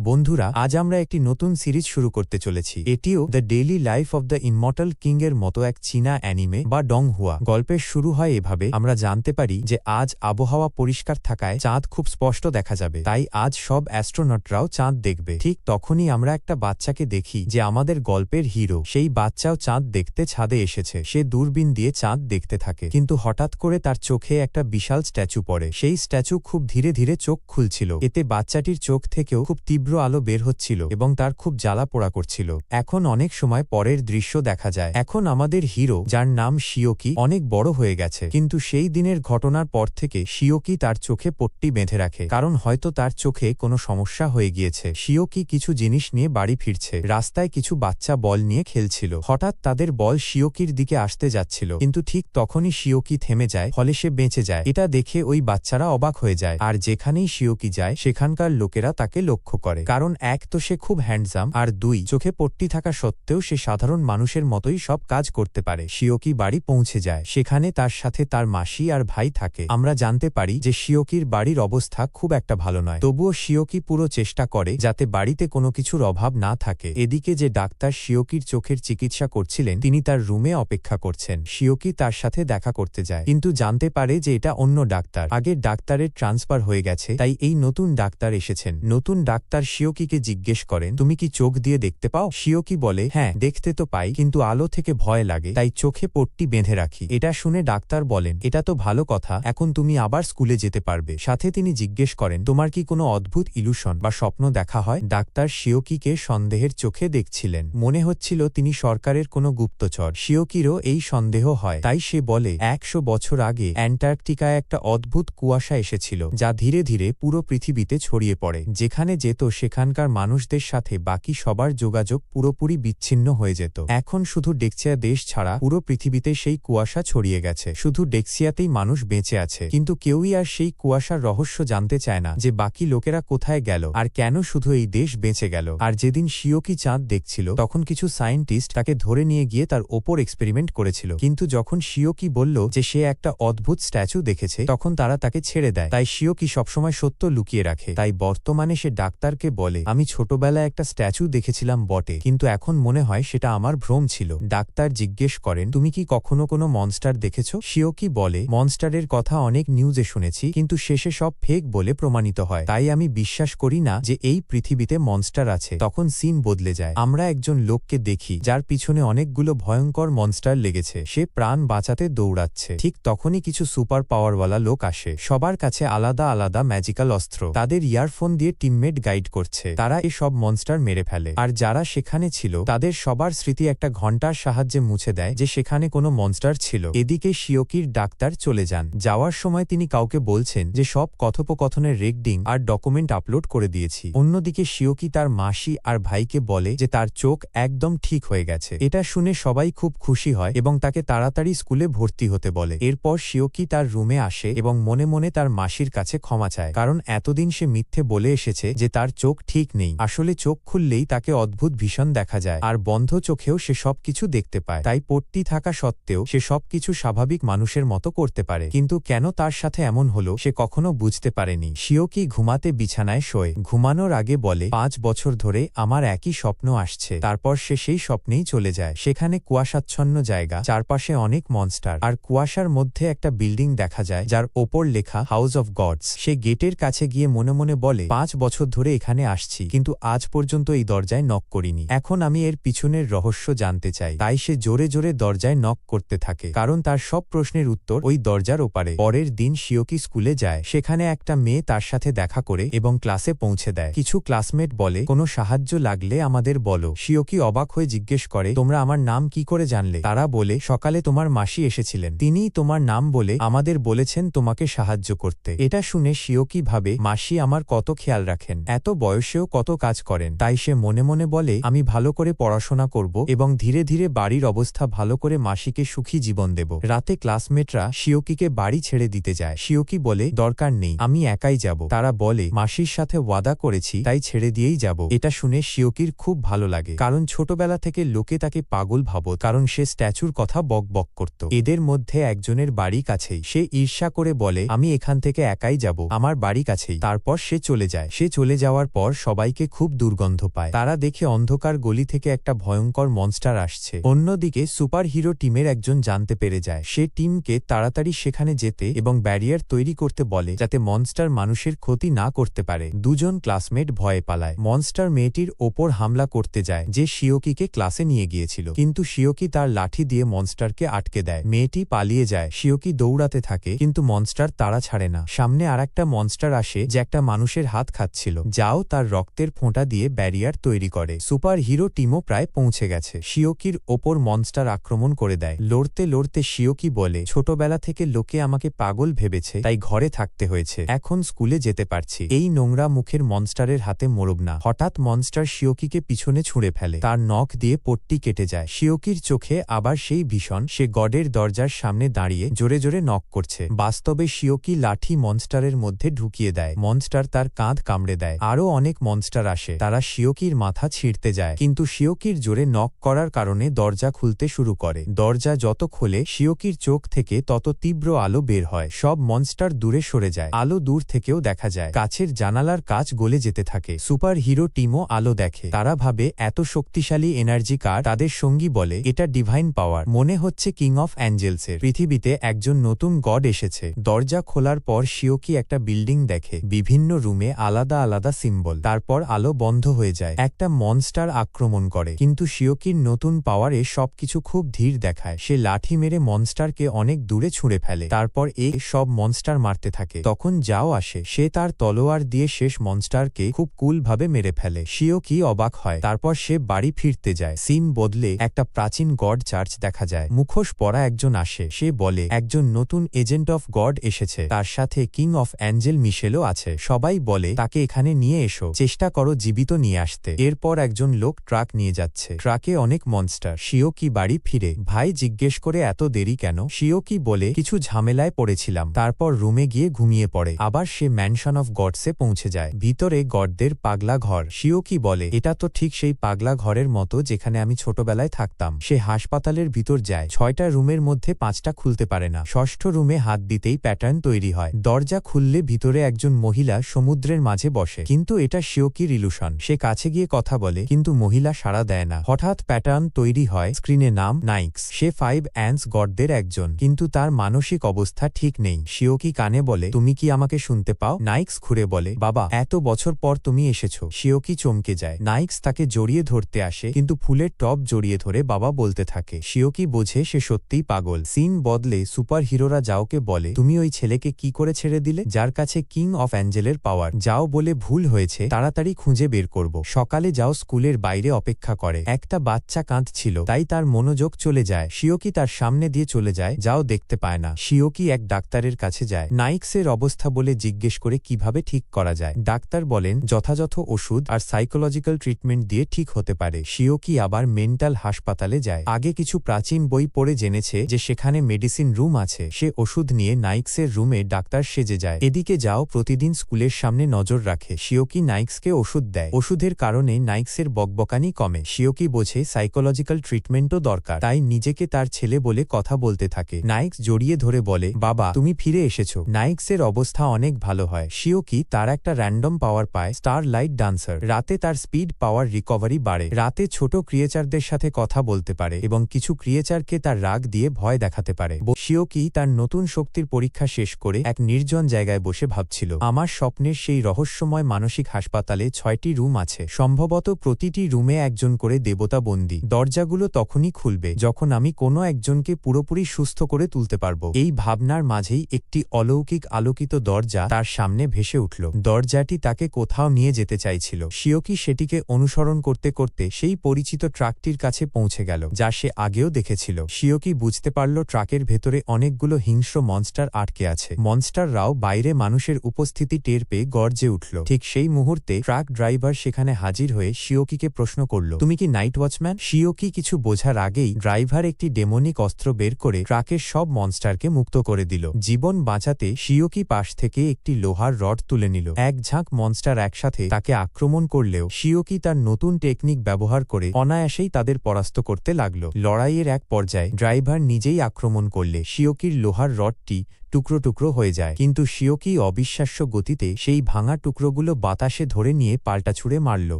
বন্ধুরা, আজ আমরা একটি নতুন সিরিজ শুরু করতে চলেছি। এটিও the daily life of the immortal king এর মতো এক চীনা অ্যানিমে বা ডংহুয়া। গল্পের শুরু হয় এভাবে, আমরা জানতে পারি যে আজ আবহাওয়া পরিষ্কার থাকায় চাঁদ খুব স্পষ্ট দেখা যাবে, তাই আজ সব অ্যাস্ট্রোনটরাও চাঁদ দেখবে। ঠিক তখনই আমরা একটা বাচ্চাকে দেখি যে আমাদের গল্পের হিরো। সেই বাচ্চাও চাঁদ দেখতে ছাদে এসেছে। সে দূরবীন দিয়ে চাঁদ দেখতে থাকে, কিন্তু হঠাৎ করে তার চোখে একটা বিশাল স্ট্যাচু পড়ে। সেই স্ট্যাচু খুব ধীরে ধীরে চোখ খুলছিল। এতে বাচ্চাটির চোখ থেকেও খুব তীব্র আলো বের হচ্ছিল এবং তার খুব জ্বালা পোড়া করছিল। এখন অনেক সময় পরের দৃশ্য দেখা যায়। এখন আমাদের হিরো, যার নাম শিওকি, অনেক বড় হয়ে গেছে, কিন্তু সেই দিনের ঘটনার পর থেকে শিওকি তার চোখে পট্টি বেঁধে রাখে, কারণ হয়তো তার চোখে কোনো সমস্যা হয়ে গিয়েছে। শিওকি কিছু জিনিস নিয়ে বাড়ি ফিরছে। রাস্তায় কিছু বাচ্চা বল নিয়ে খেলছিল। হঠাৎ তাদের বল শিওকির দিকে আসতে যাচ্ছিল, কিন্তু ঠিক তখনই শিওকি থেমে যায়, ফলে সে বেঁচে যায়। এটা দেখে ওই বাচ্চারা অবাক হয়ে যায়, আর যেখানেই শিওকি যায় সেখানকার লোকেরা তাকে লক্ষ্য করে, কারণ এক তো সে খুব হ্যান্ডসাম, আর দুই, চোখে পট্টি থাকা সত্ত্বেও সে সাধারণ মানুষের মতোই সব কাজ করতে পারে। শিওকি বাড়ি পৌঁছে যায়। সেখানে তার সাথে তার মাসি আর ভাই থাকে। আমরা জানতে পারি যে শিওকির বাড়ির অবস্থা খুব একটা ভালো নয়, তবুও শিওকি পুরো চেষ্টা করে যাতে বাড়িতে কোনো কিছুর অভাব না থাকে। এদিকে যে ডাক্তার শিওকির চোখের চিকিৎসা করছিলেন তিনি তার রুমে অপেক্ষা করছেন। শিওকি তার সাথে দেখা করতে যায়, কিন্তু জানতে পারে যে এটা অন্য ডাক্তার। আগের ডাক্তারের ট্রান্সফার হয়ে গেছে, তাই এই নতুন ডাক্তার এসেছেন। নতুন ডাক্তার শিওকিকে জিজ্ঞেস করেন, তুমি কি চোখ দিয়ে দেখতে পাও? শিওকি বলে, হ্যাঁ, দেখতে তো পাই, কিন্তু আলো থেকে ভয় লাগে, তাই চোখে পট্টি বেঁধে রাখি। এটা শুনে ডাক্তার বলেন, এটা তো ভালো কথা, এখন তুমি আবার স্কুলে যেতে পারবে। সাথে তিনি জিজ্ঞেস করেন, তোমার কি কোনো অদ্ভুত ইলুশন বা স্বপ্ন দেখা হয়? ডাক্তার শিওকিকে সন্দেহের চোখে দেখছিলেন। মনে হচ্ছিল তিনি সরকারের কোনো গুপ্তচর। শিওকিরও এই সন্দেহ হয়, তাই সে বলে, 100 বছর আগে অ্যান্টার্কটিকায় একটা অদ্ভুত কুয়াশা এসেছিল, যা ধীরে ধীরে পুরো পৃথিবীতে ছড়িয়ে পড়ে। যেখানে যেত সেখানকার মানুষদের সাথে বাকি সবার যোগাযোগ পুরোপুরি বিচ্ছিন্ন হয়ে যেত। এখন শুধু ডেক্সিয়া দেশ ছাড়া পুরো পৃথিবীতে সেই কুয়াশা ছড়িয়ে গেছে। শুধু ডেক্সিয়াতেই মানুষ বেঁচে আছে, কিন্তু কেউই আর সেই কুয়াশার রহস্য জানতে চায় না, যে বাকি লোকেরা কোথায় গেল আর কেন শুধু এই দেশ বেঁচে গেল। আর যেদিন শিওকি চাঁদ দেখছিল তখন কিছু সায়েন্টিস্ট তাকে ধরে নিয়ে গিয়ে তার ওপর এক্সপেরিমেন্ট করেছিল, কিন্তু যখন শিওকি বলল যে সে একটা অদ্ভুত স্ট্যাচু দেখেছে তখন তারা তাকে ছেড়ে দেয়। তাই শিওকি সবসময় সত্য লুকিয়ে রাখে। তাই বর্তমানে সে ডাক্তারকে বলে, আমি ছোটবেলায় একটা স্ট্যাচু দেখেছিলাম বটে, কিন্তু এখন মনে হয় সেটা আমার ভ্রম ছিল। ডাক্তার জিজ্ঞেস করেন, তুমি কি কখনো কোনো মনস্টার দেখেছ? শিওকি বলে, মনস্টারের কথা অনেক নিউজে শুনেছি, কিন্তু শেষে সব ফেক বলে প্রমাণিত হয়, তাই আমি বিশ্বাস করি না যে এই পৃথিবীতে মনস্টার আছে। তখন সিন বদলে যায়। আমরা একজন লোককে দেখি যার পিছনে অনেকগুলো ভয়ঙ্কর মনস্টার লেগেছে। সে প্রাণ বাঁচাতে দৌড়াচ্ছে। ঠিক তখনই কিছু সুপার পাওয়ারওয়ালা লোক আসে। সবার কাছে আলাদা আলাদা ম্যাজিক্যাল অস্ত্র। তাদের ইয়ারফোন দিয়ে টিমমেট গাইড করছে। তারা এই সব মনস্টার মেরে ফেলে, আর যারা সেখানে ছিল তাদের সবার স্মৃতি একটা ঘণ্টার সাহায্যে মুছে দেয় যে সেখানে কোনো মনস্টার ছিল। এদিকে শিওকির ডাক্তার চলে যান। যাওয়ার সময় তিনি কাউকে বলছেন যে সব কথোপকথনের রেকর্ডিং আর ডকুমেন্ট আপলোড করে দিয়েছি। অন্যদিকে শিওকি তার মাসি আর ভাইকে বলে যে তার চোখ একদম ঠিক হয়ে গেছে। এটা শুনে সবাই খুব খুশি হয় এবং তাকে তাড়াতাড়ি স্কুলে ভর্তি হতে বলে। এরপর শিওকি তার রুমে আসে এবং মনে মনে তার মাসির কাছে ক্ষমা চায়, কারণ এতদিন সে মিথ্যে বলে এসেছে যে তার চোখ ঠিক নেই। আসলে চোখ খুললেই তাকে অদ্ভুত ভীষণ দেখা যায়, আর বন্ধ চোখেও সে সবকিছু দেখতে পায়। তাই পট্টি থাকা সত্ত্বেও সে সবকিছু স্বাভাবিক মানুষের মতো করতে পারে। কিন্তু কেন তার সাথে এমন হলো সে কখনো বুঝতে পারেনি। শিওকি ঘুমাতে বিছানায় শোয়। ঘুমানোর আগে বলে, 5 বছর ধরে আমার একই স্বপ্ন আসছে। তারপর সে সেই স্বপ্নেই চলে যায়। সেখানে কুয়াশাচ্ছন্ন জায়গা, চারপাশে অনেক মনস্টার, আর কুয়াশার মধ্যে একটা বিল্ডিং দেখা যায় যার ওপর লেখা হাউস অফ গডস। সে গেটের কাছে গিয়ে মনে মনে বলে, 5 বছর ধরে এখানে আসছি, কিন্তু আজ পর্যন্ত এই দরজায় নক করিনি। এখন আমি এর পিছনের রহস্য জানতে চাই। তাই সে জোরে জোরে দরজায় নক করতে থাকে, কারণ তার সব প্রশ্নের উত্তর ওই দরজার ওপারে। পরের দিন শিওকি স্কুলে যায়। সেখানে একটা মেয়ে তার সাথে দেখা করে এবং ক্লাসে পৌঁছে দেয়। কিছু ক্লাসমেট বলে, কোনো সাহায্য লাগলে আমাদের বলো। শিওকি অবাক হয়ে জিজ্ঞেস করে, তোমরা আমার নাম কি করে জানলে? তারা বলে, সকালে তোমার মাসি এসেছিলেন, তিনিই তোমার নাম বলে আমাদের বলেছেন তোমাকে সাহায্য করতে। এটা শুনে শিওকি ভাবে, মাসি আমার কত খেয়াল রাখেন, এত বয়সেও কত কাজ করেন। তাই সে মনে মনে বলে, আমি ভালো করে পড়াশোনা করব এবং ধীরে ধীরে বাড়ির অবস্থা ভালো করে মাসিকে সুখী জীবন দেব। রাতে ক্লাসমেটরা শিওকিকে বাড়ি ছেড়ে দিতে যায়। শিওকি বলে, দরকার নেই, আমি একাই যাব। তারা বলে, মাসির সাথে ওয়াদা করেছি, তাই ছেড়ে দিয়েই যাব। এটা শুনে শিওকির খুব ভালো লাগে, কারণ ছোটবেলা থেকে লোকে তাকে পাগল ভাবত, কারণ সে স্ট্যাচুর কথা বক বক করত। এদের মধ্যে একজনের বাড়ি কাছেই। সে ঈর্ষা করে বলে, আমি এখান থেকে একাই যাব, আমার বাড়ি কাছেই। তারপর সে চলে যায়। সে চলে যাওয়ার পর সবাইকে খুব দুর্গন্ধ পায়। তারা দেখে অন্ধকার গলি থেকে একটা ভয়ঙ্কর মনস্টার আসছে। অন্যদিকে সুপার হিরো টিমের একজন জানতে পেরে যায়। সে টিমকে তাড়াতাড়ি সেখানে যেতে এবং ব্যারিয়ার তৈরি করতে বলে যাতে মনস্টার মানুষের ক্ষতি না করতে পারে। দুজন ক্লাসমেট ভয়ে পালায়। মনস্টার মেয়েটির ওপর হামলা করতে যায় যে শিওকিকে ক্লাসে নিয়ে গিয়েছিল, কিন্তু শিওকি তার লাঠি দিয়ে মনস্টারকে আটকে দেয়। মেয়েটি পালিয়ে যায়। শিওকি দৌড়াতে থাকে কিন্তু মনস্টার তাড়া ছাড়ে না। সামনে আরেকটা মনস্টার আসে যে একটা মানুষের হাত খাচ্ছিল, যাও তার রক্তের ফোঁটা দিয়ে ব্যারিয়ার তৈরি করে। সুপার হিরো টিমও প্রায় পৌঁছে গেছে। শিওকির ওপর মনস্টার আক্রমণ করে দেয়। লড়তে লড়তে শিওকি বলে, ছোটবেলা থেকে লোকে আমাকে পাগল ভেবেছে, তাই ঘরে থাকতে হয়েছে, এখন স্কুলে যেতে পারছি। এই নোংরা মুখের মনস্টারের হাতে মরব না। হঠাৎ মনস্টার শিওকিকে পিছনে ছুঁড়ে ফেলে। তার নখ দিয়ে পট্টি কেটে যায়। শিওকির চোখে আবার সেই ভীষণ। সে গডের দরজার সামনে দাঁড়িয়ে জোরে জোরে নক করছে। বাস্তবে শিওকি লাঠি মনস্টারের মধ্যে ঢুকিয়ে দেয়। মনস্টার তার কাঁধ কামড়ে দেয়। আরও অনেক মনস্টার আসে। তারা শিওকির মাথা ছিঁড়তে যায়, কিন্তু শিওকির জোরে নক করার কারণে দরজা খুলতে শুরু করে। দরজা যত খোলে শিওকির চোখ থেকে তত তীব্র আলো বের হয়। সব মনস্টার দূরে সরে যায়। আলো দূর থেকেও দেখা যায়। কাছের জানালার কাঁচ গলে যেতে থাকে। সুপার হিরো টিমও আলো দেখে। তারা ভাবে এত শক্তিশালী এনার্জি কার। তাদের সঙ্গী বলে এটা ডিভাইন পাওয়ার, মনে হচ্ছে কিং অফ অ্যাঞ্জেলসের। পৃথিবীতে একজন নতুন গড এসেছে। দরজা খোলার পর শিওকি একটা বিল্ডিং দেখে, বিভিন্ন রুমে আলাদা আলাদা সিম্বল। তারপর আলো বন্ধ হয়ে যায়। একটা মনস্টার আক্রমণ করে, কিন্তু শিওকির নতুন পাওয়ারে সবকিছু খুব ধীর দেখায়। সে লাঠি মেরে মনস্টারকে অনেক দূরে ছুঁড়ে ফেলে। তারপর সব মনস্টার মারতে থাকে। তখন যাও আসে। সে তার তলোয়ার দিয়ে শেষ মনস্টারকে খুব কুল ভাবে মেরে ফেলে। শিওকি অবাক হয়। তারপর সে বাড়ি ফিরতে যায়। সিন বদলে একটা প্রাচীন গড চার্চ দেখা যায়। মুখোশ পরা একজন আসে। সে বলে একজন নতুন এজেন্ট অফ গড এসেছে, তার সাথে কিং অফ অ্যাঞ্জেল মিশেলও আছে। সবাই বলে তাকে এখানে নিয়ে এসো, চেষ্টা করো জীবিত নিয়ে আসতে। এরপর একজন লোক ট্রাক নিয়ে যাচ্ছে। ট্রাকে অনেক মনস্টার। শিওকি বাড়ি ফিরে ভাই জিজ্ঞেস করে এত দেরি কেন। শিওকি বলে কিছু ঝামেলায় পড়েছিলাম। তারপর রুমে গিয়ে ঘুমিয়ে পড়ে। আবার সে ম্যানশন অফ গডসে পৌঁছে যায়। ভিতরে গডদের পাগলা ঘর। শিওকি বলে এটা তো ঠিক সেই পাগলা ঘরের মতো যেখানে আমি ছোটবেলায় থাকতাম। সে হাসপাতালের ভিতর যায়। 6টা রুমের মধ্যে 5টা খুলতে পারে না। 6ষ্ঠ রুমে হাত দিতেই প্যাটার্ন তৈরি হয়। দরজা খুললে ভিতরে একজন মহিলা সমুদ্রের মাঝে বসে, কিন্তু এটা শিওকির ইলুশন। সে কাছে গিয়ে কথা বলে, কিন্তু মহিলা সাড়া দেয় না। হঠাৎ প্যাটার্ন তৈরি হয়। স্ক্রিনে নাম নাইক্স। সে 5 অ্যান্স গডদের একজন, কিন্তু তার মানসিক অবস্থা ঠিক নেই। শিওকি কানে বলে, তুমি কি আমাকে শুনতে পাও? নাইক্স ঘুরে বলে, বাবা এত বছর পর তুমি এসেছো। শিওকি চমকে যায়। নাইক্স তাকে জড়িয়ে ধরতে আসে, কিন্তু ফুলের টব জড়িয়ে ধরে বাবা বলতে থাকে। শিওকি বোঝে সে সত্যিই পাগল। সিন বদলে সুপার হিরোরা যাওকে বলে, তুমি ওই ছেলেকে কি করে ছেড়ে দিলে, যার কাছে কিং অফ অ্যাঞ্জেলের পাওয়ার। যাও বলে ভুল হয়েছে, তাড়াতাড়ি খুঁজে বের করব। সকালে যাও স্কুলের বাইরে অপেক্ষা করে। একটা বাচ্চা কাঁদছিল, তাই তার মনোযোগ চলে যায়। শিওকি তার সামনে দিয়ে চলে যায়। যাও দেখতে পায় না। শিওকি এক ডাক্তারের কাছে যায়। নাইক্সের অবস্থা বলে জিজ্ঞেস করে কিভাবে ঠিক করা যায়। ডাক্তার বলেন যথাযথ ওষুধ আর সাইকোলজিক্যাল ট্রিটমেন্ট দিয়ে ঠিক হতে পারে। শিওকি আবার মেন্টাল হাসপাতালে যায়। আগে কিছু প্রাচীন বই পড়ে জেনেছে যে সেখানে মেডিসিন রুম আছে। সে ওষুধ নিয়ে নাইক্সের রুমে ডাক্তার সেজে যায়। এদিকে যাও প্রতিদিন স্কুলের সামনে নজর রাখে। শিওকি নাইক্সকে ওষুধ দেয়। ওষুধের কারণে নাইক্সের বকবকানি কমে। শিওকি বোঝে সাইকোলজিক্যাল ট্রিটমেন্টও দরকার, তাই নিজেকে তার ছেলে বলে কথা বলতে থাকে। নাইক্স জড়িয়ে ধরে বলে, বাবা তুমি ফিরে এসেছো। নাইক্সের অবস্থা অনেক ভালো হয়। শিওকি তার একটা র্যান্ডম পাওয়ার পায়, স্টার লাইট ডান্সার। রাতে তার স্পিড পাওয়ার রিকভারি বাড়ে। রাতে ছোট ক্রিয়েচারদের সাথে কথা বলতে পারে এবং কিছু ক্রিয়েচারকে তার রাগ দিয়ে ভয় দেখাতে পারে। শিওকি তার নতুন শক্তির পরীক্ষা শেষ করে এক নির্জন জায়গায় বসে ভাবছিল, আমার স্বপ্নের সেই রহস্যময় মানসিক হাসপাতালে 6টি রুম আছে। সম্ভবত প্রতিটি রুমে একজন করে দেবতা বন্দী। দরজাগুলো তখনই খুলবে যখন আমি কোনো একজনকে পুরোপুরি সুস্থ করে তুলতে পারবো। এই ভাবনার মাঝেই একটি অলৌকিক আলোকিত দরজা তার সামনে ভেসে উঠল। দরজাটি তাকে কোথাও নিয়ে যেতে চাইছিল। শিওকি সেটিকে অনুসরণ করতে করতে সেই পরিচিত ট্রাকটির কাছে পৌঁছে গেল, যা সে আগেও দেখেছিল। শিওকি বুঝতে পারল ট্রাকের ভেতরে অনেকগুলো হিংস্র মনস্টার আটকে আছে। মনস্টাররাও বাইরে মানুষের উপস্থিতি টের পেয়ে গর্জে উঠল। ঠিক সেই মুহূর্তে ট্রাক ড্রাইভার সেখানে হাজির হয়ে শিওকিকে প্রশ্ন করল, তুমি কি নাইট ওয়াচম্যান? শিওকি কিছু বোঝার আগেই ড্রাইভার একটি ডেমনিক অস্ত্র বের করে ট্রাকের সব মনস্টারকে মুক্ত করে দিল। জীবন বাঁচাতে শিওকি পাশ থেকে একটি লোহার রড তুলে নিল। এক ঝাঁক মনস্টার একসাথে তাকে আক্রমণ করলেও শিওকি তার নতুন টেকনিক ব্যবহার করে অনায়াসেই তাদের পরাস্ত করতে লাগল। লড়াইয়ের এক পর্যায়ে ড্রাইভার নিজেই আক্রমণ করলে শিওকির লোহার রডটি টুকরো টুকরো হয়ে যায়। কিন্তু শিওকি অবিশ্বাস্য গতিতে সেই ভাঙা টুকরোগুলো বাতাসে ধরে নিয়ে পাল্টা ছুঁড়ে মারল।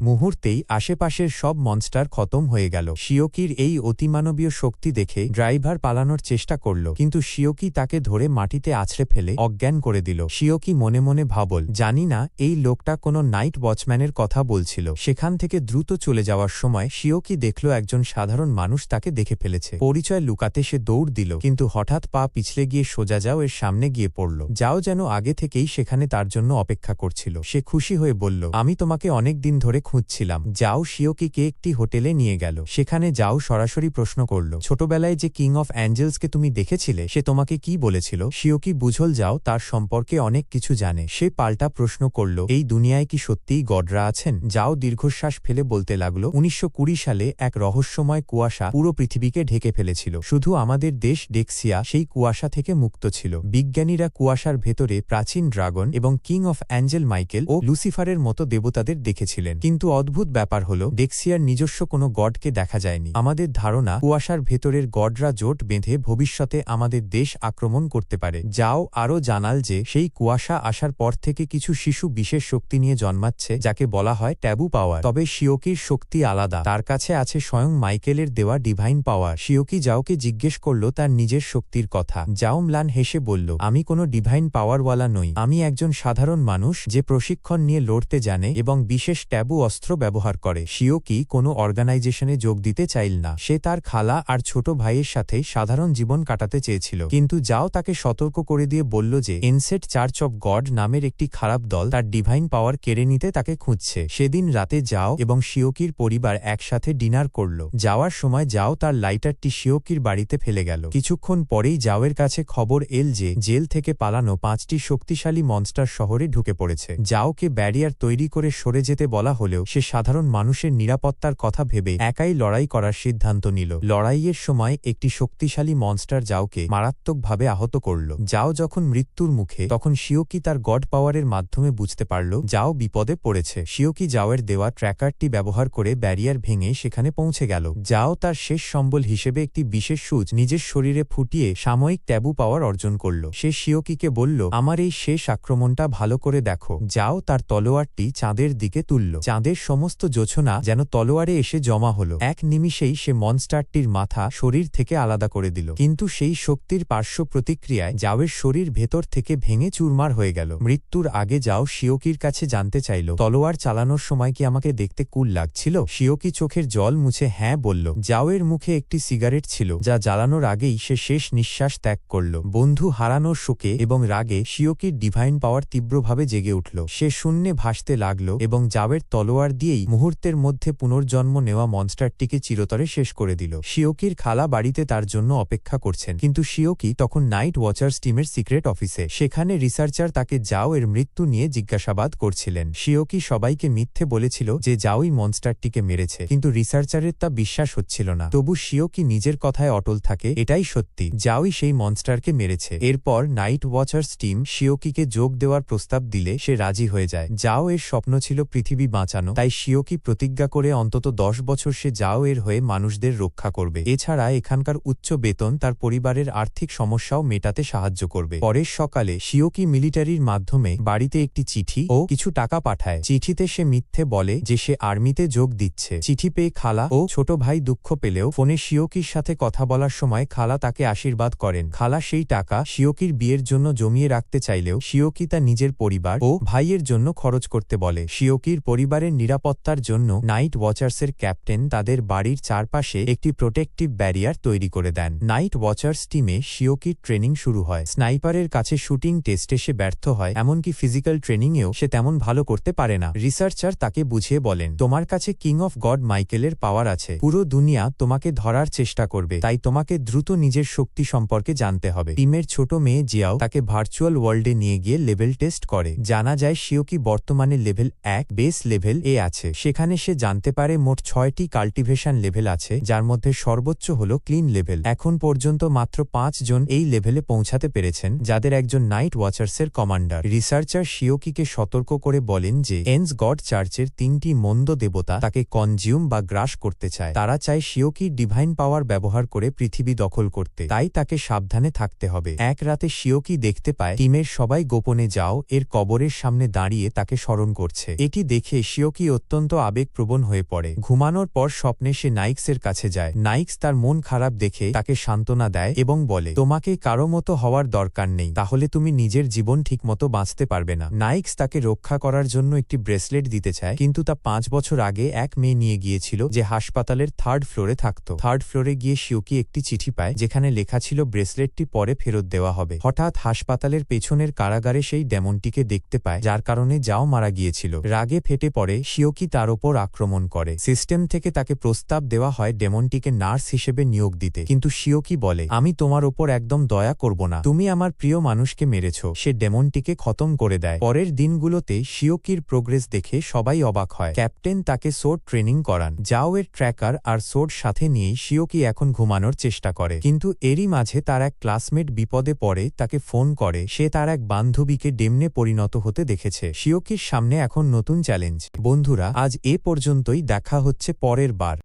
মুহূর্তেই আশেপাশের সব মনস্টার খতম হয়ে গেল। শিওকির এই অতিমানবীয় শক্তি দেখে ড্রাইভার পালানোর চেষ্টা করল, কিন্তু শিওকি তাকে ধরে মাটিতে আছড়ে ফেলে অজ্ঞান করে দিল। শিওকি মনে মনে ভাবল, জানি না এই লোকটা কোনো নাইট ওয়াচম্যানের কথা বলছিল। সেখান থেকে দ্রুত চলে যাওয়ার সময় শিওকি দেখল একজন সাধারণ মানুষ তাকে দেখে ফেলেছে। পরিচয় লুকাতে সে দৌড় দিল, কিন্তু হঠাৎ পা পিছলে গিয়ে সোজা যাও এর সামনে গিয়ে পড়ল। যাও যেন আগে থেকেই সেখানে তার জন্য অপেক্ষা করছিল। সে খুশি হয়ে বলল, আমি তোমাকে অনেক দিন ধরে খুঁজছিলাম। যাও শিওকিকে একটি হোটেলে নিয়ে গেল। সেখানে যাও সরাসরি প্রশ্ন করল, ছোটবেলায় যে কিং অফ অ্যাঞ্জেলসকে তুমি দেখেছিলে সে তোমাকে কি বলেছিল? শিওকি বুঝল যাও তার সম্পর্কে অনেক কিছু জানে। সে পাল্টা প্রশ্ন করল, এই দুনিয়ায় কি সত্যিই গডরা আছেন? যাও দীর্ঘশ্বাস ফেলে বলতে লাগল, 1920 সালে এক রহস্যময় কুয়াশা পুরো পৃথিবীকে ঢেকে ফেলেছিল। শুধু আমাদের দেশ ডেক্সিয়া সেই কুয়াশা থেকে মুক্ত ছিল। বিজ্ঞানীরা কুয়াশার ভেতরে প্রাচীন ড্রাগন এবং কিং অফ অ্যাঞ্জেল মাইকেল ও লুসিফারের মতো দেবতাদের দেখেছিলেন। কিন্তু অদ্ভুত ব্যাপার হল, ডেক্সিয়ার নিজস্ব কোনো গডকে দেখা যায়নি। আমাদের ধারণা কুয়াশার ভেতরের গডরা জোট বেঁধে ভবিষ্যতে আমাদের দেশ আক্রমণ করতে পারে। যাও আরও জানাল যে সেই কুয়াশা আসার পর থেকে কিছু শিশু বিশেষ শক্তি নিয়ে জন্মাচ্ছে, যাকে বলা হয় ট্যাবু পাওয়ার। তবে শিওকির শক্তি আলাদা। তার কাছে আছে স্বয়ং মাইকেলের দেওয়া ডিভাইন পাওয়ার। শিওকি যাওকে জিজ্ঞেস করল তার নিজের শক্তির কথা। যাও ম্লান হেসে বলল, আমি কোনো ডিভাইন পাওয়ারওয়ালা নই। আমি একজন সাধারণ মানুষ যে প্রশিক্ষণ নিয়ে লড়তে জানে এবং বিশেষ ট্যাবু অস্ত্র ব্যবহার করে। শিওকি কোনো অর্গানাইজেশনে যোগ দিতে চাইল না। সে তার খালা আর ছোট ভাইয়ের সাথে সাধারণ জীবন কাটাতে চেয়েছিল। কিন্তু যাও তাকে সতর্ক করে দিয়ে বলল যে এনসেট চার্চ অব গড নামের একটি খারাপ দল তার ডিভাইন পাওয়ার কেড়ে নিতে তাকে খুঁজছে। সেদিন রাতে যাও এবং শিওকির পরিবার একসাথে ডিনার করল। যাওয়ার সময় যাও তার লাইটারটি শিওকির বাড়িতে ফেলে গেল। কিছুক্ষণ পরেই যাওয়ের কাছে খবর এল যে জেল থেকে পালানো 5টি শক্তিশালী মনস্টার শহরে ঢুকে পড়েছে। যাওকে ব্যারিয়ার তৈরি করে সরে যেতে বলা হলেও সে সাধারণ মানুষের নিরাপত্তার কথা ভেবে একাই লড়াই করার সিদ্ধান্ত নিল। লড়াইয়ের সময় একটি শক্তিশালী মনস্টার যাওকে মারাত্মকভাবে আহত করল। যাও যখন মৃত্যুর মুখে, তখন শিওকি তার গড পাওয়ারের মাধ্যমে বুঝতে পারল যাও বিপদে পড়েছে। শিওকি যাওয়ের দেওয়া ট্র্যাকারটি ব্যবহার করে ব্যারিয়ার ভেঙে সেখানে পৌঁছে গেল। যাও তার শেষ সম্বল হিসেবে একটি বিশেষ সুচ নিজের শরীরে ফুটিয়ে সাময়িক ট্যাবু পাওয়ার অর্জন করল। সে শিওকিকে বলল, আমার এই শেষ আক্রমণটা ভালো করে দেখো। যাও তার তলোয়ারটি চাঁদের দিকে তুলল। চাঁদের সমস্ত জোছনা যেন তলোয়ারে এসে জমা হল। এক নিমিষেই সে মনস্টারটির মাথা শরীর থেকে আলাদা করে দিল। কিন্তু সেই শক্তির পার্শ্ব প্রতিক্রিয়ায় যাওয়ের শরীর ভেতর থেকে ভেঙে চুরমার হয়ে গেল। মৃত্যুর আগে যাও শিওকির কাছে জানতে চাইল, তলোয়ার চালানোর সময় কি আমাকে দেখতে কুল লাগছিল? শিওকি চোখের জল মুছে হ্যাঁ বলল। যাওয়ের মুখে একটি সিগারেট ছিল, যা জ্বালানোর আগেই সে শেষ নিঃশ্বাস ত্যাগ করল। বন্ধু হারানোর শোকে এবং রাগে শিওকির ডিভাইন পাওয়ার তীব্রভাবে জেগে উঠল। সে শূন্যে ভাসতে লাগল এবং যাওয়ের তলোয়ার দিয়েই মুহূর্তের মধ্যে পুনর্জন্ম নেওয়া মনস্টারটিকে চিরতরে শেষ করে দিল। শিওকির খালা বাড়িতে তার জন্য অপেক্ষা করছেন, কিন্তু শিওকি তখন নাইট ওয়াচার্স টিমের সিক্রেট অফিসে। সেখানে রিসার্চার তাকে যাও এর মৃত্যু নিয়ে জিজ্ঞাসাবাদ করছিলেন। শিওকি সবাইকে মিথ্যে বলেছিল যে যাওই মনস্টারটিকে মেরেছে, কিন্তু রিসার্চারের তা বিশ্বাস হচ্ছিল না। তবু শিওকি নিজের কথায় অটল থাকে, এটাই সত্যি, যাওই সেই মনস্টারকে মেরেছে। এরপর নাইট ওয়াচার্স টিম শিওকিকে যোগ দেওয়ার প্রস্তাব দিলে সে রাজি হয়ে যায়। যাও এর স্বপ্ন ছিল পৃথিবী বাঁচানো, তাই শিওকি প্রতিজ্ঞা করে অন্তত 10 বছর সে যাও এর হয়ে মানুষদের রক্ষা করবে। এছাড়া এখানকার উচ্চ বেতন তার পরিবারের আর্থিক সমস্যাও মেটাতে সাহায্য করবে। পরের সকালে শিওকি মিলিটারির মাধ্যমে বাড়িতে একটি চিঠি ও কিছু টাকা পাঠায়। চিঠিতে সে মিথ্যে বলে যে সে আর্মিতে যোগ দিচ্ছে। চিঠি পেয়ে খালা ও ছোট ভাই দুঃখ পেলেও ফোনে শিওকির সাথে কথা বলার সময় খালা তাকে আশীর্বাদ করেন। খালা সেই টাকা শিওকির বিয়ের জন্য জমিয়ে রাখতে চাইলেও শিওকি তা নিজের পরিবার ও ভাইয়ের জন্য খরচ করতে বলে। শিওকির পরিবারের নিরাপত্তার জন্য নাইট ওয়াচার্সের ক্যাপ্টেন তাদের বাড়ির চারপাশে একটি প্রোটেক্টিভ ব্যারিয়ার তৈরি করে দেন। নাইট ওয়াচার্স টিমে শিওকির ট্রেনিং শুরু হয়। স্নাইপারের কাছে শুটিং টেস্টে সে ব্যর্থ হয়, এমনকি ফিজিক্যাল ট্রেনিংয়েও সে তেমন ভালো করতে পারে না। রিসার্চার তাকে বুঝিয়ে বলেন, তোমার কাছে কিং অফ গড মাইকেলের পাওয়ার আছে, পুরো দুনিয়া তোমাকে ধরার চেষ্টা করবে, তাই তোমাকে দ্রুত নিজের শক্তি সম্পর্কে জানতে হবে। টিমের ছোট মেয়ে জিয়াও তাকে ভার্চুয়াল ওয়ার্ল্ডে নিয়ে গিয়ে লেভেল টেস্ট করে। জানা যায় শিওকি বর্তমানে লেভেল 1 বেস লেভেল এ আছে। সেখানে সে জানতে পারে মোট 6টি কাল্টিভেশন লেভেল আছে, যার মধ্যে সর্বোচ্চ হল ক্লিন লেভেল। এখন পর্যন্ত মাত্র 5 জন এই লেভেলে পৌঁছাতে পেরেছেন, যাদের একজন নাইট ওয়াচার্সের কমান্ডার। রিসার্চার শিওকিকে সতর্ক করে বলেন যে এন্স গড চার্চের 3টি মন্দ দেবতা তাকে কনজিউম বা গ্রাস করতে চায়। তারা চায় শিওকির ডিভাইন পাওয়ার ব্যবহার করে পৃথিবী দখল করতে, তাই তাকে সাবধানে থাকতে হবে। এক রাতে শিওকি দেখতে পায় টিমের সবাই গোপনে যাও এর কবরের সামনে দাঁড়িয়ে তাকে স্মরণ করছে। এটি দেখে শিওকি অত্যন্ত আবেগপ্রবণ হয়ে পড়ে। ঘুমানোর পর স্বপ্নে সে নাইক্সের কাছে যায়। নাইক্স তার মন খারাপ দেখে তাকে সান্ত্বনা দেয় এবং বলে, তোমাকে কারো মতো হওয়ার দরকার নেই, তাহলে তুমি নিজের জীবন ঠিকমতো বাঁচতে পারবে না। নাইক্স তাকে রক্ষা করার জন্য একটি ব্রেসলেট দিতে চায়, কিন্তু তা 5 বছর আগে এক মেয়ে নিয়ে গিয়েছিল যে হাসপাতালের 3rd ফ্লোরে থাকত। 3rd ফ্লোরে গিয়ে শিওকি একটি চিঠি পায় যেখানে লেখা ছিল ব্রেসলেটটি পরে ফেরত দেওয়া হবে। হঠাৎ হাসপাতালের পেছনের কারাগারে সেই ডেমনটিকে দেখতে পায় যার কারণে যাও মারা গিয়েছিল। রাগে ফেটে পড়ে শিওকি তার ওপর আক্রমণ করে। সিস্টেম থেকে তাকে প্রস্তাব দেওয়া হয় ডেমনটিকে নার্স হিসেবে নিয়োগ দিতে, কিন্তু শিওকি বলে, আমি তোমার ওপর একদম দয়া করব না, তুমি আমার প্রিয় মানুষকে মেরেছ। সে ডেমনটিকে খতম করে দেয়। পরের দিনগুলোতে শিওকির প্রোগ্রেস দেখে সবাই অবাক হয়। ক্যাপ্টেন তাকে সোর্ড ট্রেনিং করান। যাও এর ট্র্যাকার আর সোর্ড সাথে নিয়েই শিওকি এখন ঘুমানোর চেষ্টা করে, কিন্তু এরই মাঝে তার এক ক্লাসমেট বিপদে পড়ে তাকে ফোন করে। সে তার এক বান্ধবীকে ডেমনে পরিণত হতে দেখেছে। শিওকির সামনে এখন নতুন চ্যালেঞ্জ। বন্ধুরা, আজ এ পর্যন্তই, দেখা হচ্ছে পরের বার।